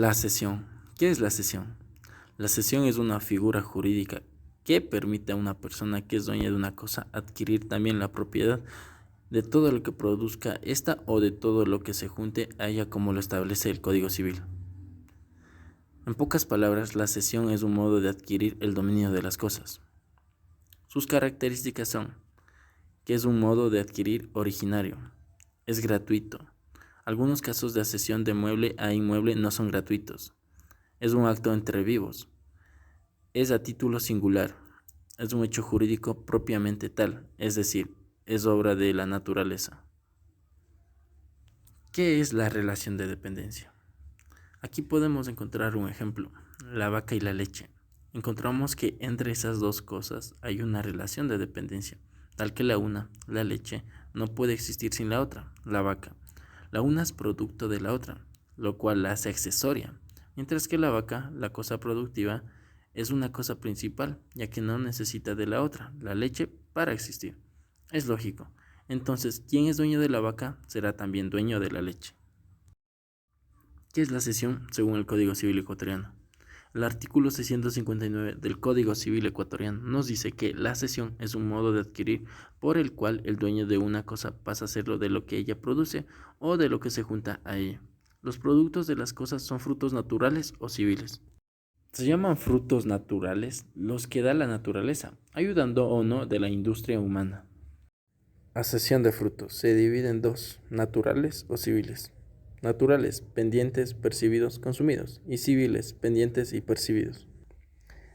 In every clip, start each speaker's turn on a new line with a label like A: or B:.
A: La cesión. ¿Qué es la cesión? La cesión es una figura jurídica que permite a una persona que es dueña de una cosa adquirir también la propiedad de todo lo que produzca esta o de todo lo que se junte a ella como lo establece el Código Civil. En pocas palabras, la cesión es un modo de adquirir el dominio de las cosas. Sus características son que es un modo de adquirir originario, es gratuito. Algunos casos de cesión de mueble a inmueble no son gratuitos. Es un acto entre vivos. Es a título singular. Es un hecho jurídico propiamente tal, es decir, es obra de la naturaleza. ¿Qué es la relación de dependencia? Aquí podemos encontrar un ejemplo, la vaca y la leche. Encontramos que entre esas dos cosas hay una relación de dependencia, tal que la una, la leche, no puede existir sin la otra, la vaca. La una es producto de la otra, lo cual la hace accesoria, mientras que la vaca, la cosa productiva, es una cosa principal, ya que no necesita de la otra, la leche, para existir. Es lógico. Entonces, quien es dueño de la vaca será también dueño de la leche. ¿Qué es la cesión según el Código Civil ecuatoriano? El artículo 659 del Código Civil ecuatoriano nos dice que la cesión es un modo de adquirir por el cual el dueño de una cosa pasa a serlo de lo que ella produce o de lo que se junta a ella. Los productos de las cosas son frutos naturales o civiles. Se llaman frutos naturales los que da la naturaleza, ayudando o no de la industria humana. Asesión de frutos se divide en dos, naturales o civiles. Naturales, pendientes, percibidos, consumidos, y civiles, pendientes y percibidos.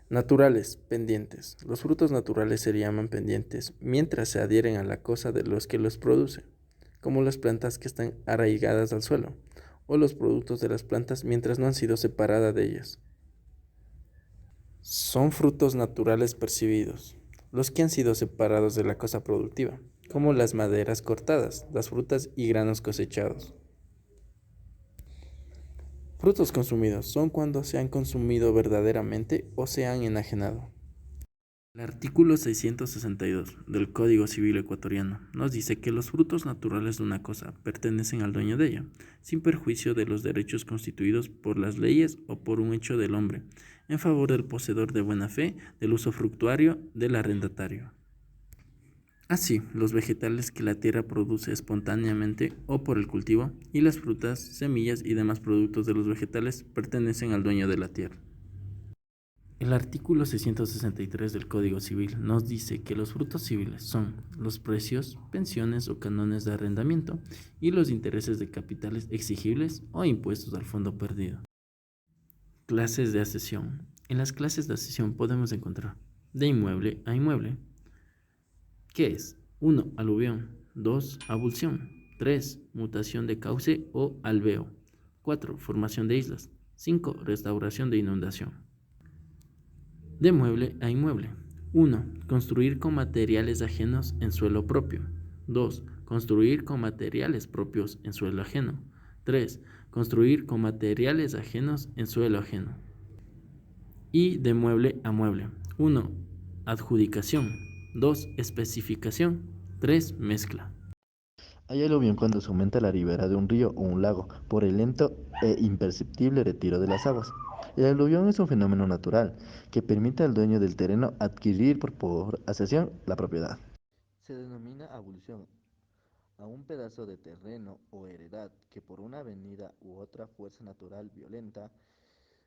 A: Naturales, pendientes. Los frutos naturales se llaman pendientes mientras se adhieren a la cosa de los que los producen, como las plantas que están arraigadas al suelo, o los productos de las plantas mientras no han sido separadas de ellas. Son frutos naturales percibidos, los que han sido separados de la cosa productiva, como las maderas cortadas, las frutas y granos cosechados. Frutos consumidos son cuando se han consumido verdaderamente o se han enajenado. El artículo 662 del Código Civil ecuatoriano nos dice que los frutos naturales de una cosa pertenecen al dueño de ella, sin perjuicio de los derechos constituidos por las leyes o por un hecho del hombre, en favor del poseedor de buena fe del uso fructuario del arrendatario. Así, los vegetales que la tierra produce espontáneamente o por el cultivo, y las frutas, semillas y demás productos de los vegetales pertenecen al dueño de la tierra. El artículo 663 del Código Civil nos dice que los frutos civiles son los precios, pensiones o cánones de arrendamiento y los intereses de capitales exigibles o impuestos al fondo perdido. Clases de accesión. En las clases de accesión podemos encontrar de inmueble a inmueble. ¿Qué es? 1. Aluvión. 2. Abulsión. 3. Mutación de cauce o alveo. 4. Formación de islas. 5. Restauración de inundación. De mueble a inmueble. 1. Construir con materiales ajenos en suelo propio. 2. Construir con materiales propios en suelo ajeno. 3. Construir con materiales ajenos en suelo ajeno. Y de mueble a mueble. 1. Adjudicación. 2. Especificación. 3. Mezcla.
B: Hay aluvión cuando se aumenta la ribera de un río o un lago por el lento e imperceptible retiro de las aguas. El aluvión es un fenómeno natural que permite al dueño del terreno adquirir por accesión la propiedad. Se denomina abulsión a un pedazo de terreno o heredad que por una avenida u otra fuerza natural violenta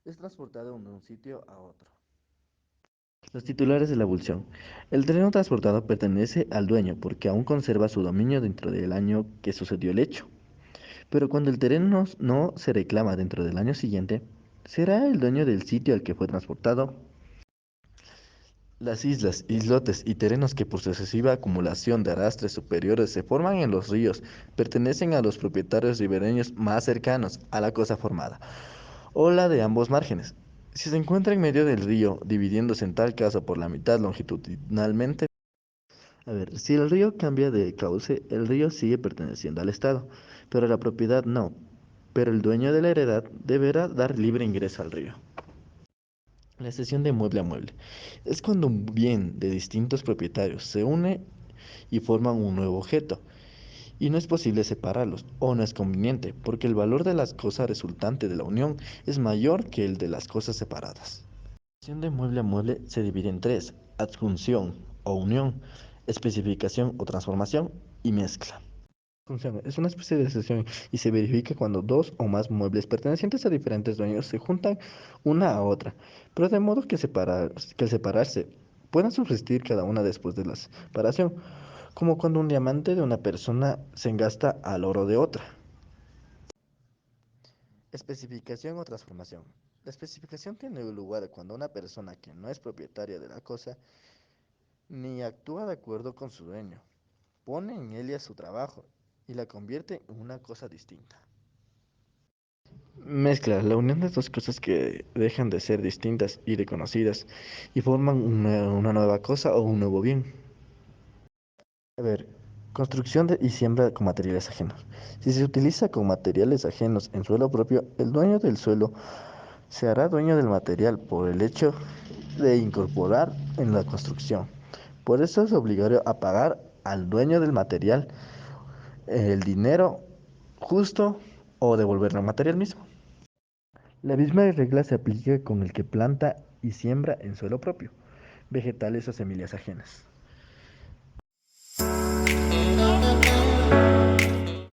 B: es transportado de un sitio a otro. Los titulares de la abulsión. El terreno transportado pertenece al dueño porque aún conserva su dominio dentro del año que sucedió el hecho. Pero cuando el terreno no se reclama dentro del año siguiente, será el dueño del sitio al que fue transportado. Las islas, islotes y terrenos que por sucesiva acumulación de arrastres superiores se forman en los ríos pertenecen a los propietarios ribereños más cercanos a la cosa formada, o la de ambos márgenes. Si se encuentra en medio del río, dividiéndose en tal caso por la mitad longitudinalmente, si el río cambia de cauce, el río sigue perteneciendo al Estado, pero la propiedad no. Pero el dueño de la heredad deberá dar libre ingreso al río. La cesión de mueble a mueble es cuando un bien de distintos propietarios se une y forman un nuevo objeto, y no es posible separarlos, o no es conveniente, porque el valor de las cosas resultante de la unión es mayor que el de las cosas separadas. La relación de mueble a mueble se divide en tres: adjunción o unión, especificación o transformación y mezcla. Funciona. Es una especie de sesión y se verifica cuando dos o más muebles pertenecientes a diferentes dueños se juntan una a otra, pero de modo que al separarse puedan subsistir cada una después de la separación, como cuando un diamante de una persona se engasta al oro de otra. Especificación o transformación. La especificación tiene lugar cuando una persona que no es propietaria de la cosa ni actúa de acuerdo con su dueño, pone en ella su trabajo y la convierte en una cosa distinta. Mezcla, la unión de dos cosas que dejan de ser distintas y reconocidas y forman una nueva cosa o un nuevo bien. A ver, construcción y siembra con materiales ajenos. Si se utiliza con materiales ajenos en suelo propio, el dueño del suelo se hará dueño del material por el hecho de incorporar en la construcción. Por eso es obligatorio a pagar al dueño del material el dinero justo o devolverle el material mismo. La misma regla se aplica con el que planta y siembra en suelo propio, vegetales o semillas ajenas.